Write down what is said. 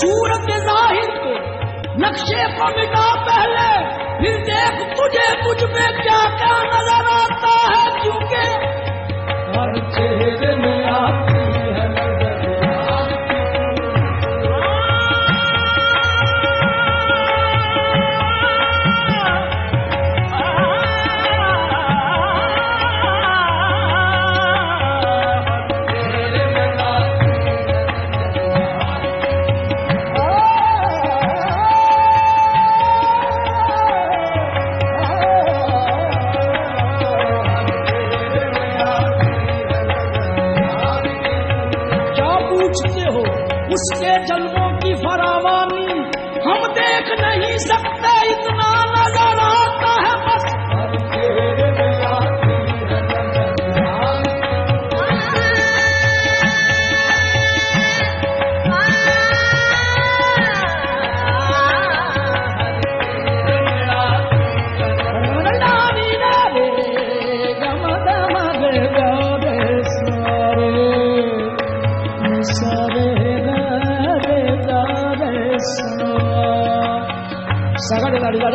सूरत जाहिर को नक्शे को मिटा पहले, फिर देख तुझे तुझ में क्या क्या नजर आता है, क्योंकि हर चेहरे में आती है नजर। उसके जन्मों की फरावानी हम देख नहीं सकते, इतना नजर आता है बस। Saga de la riga,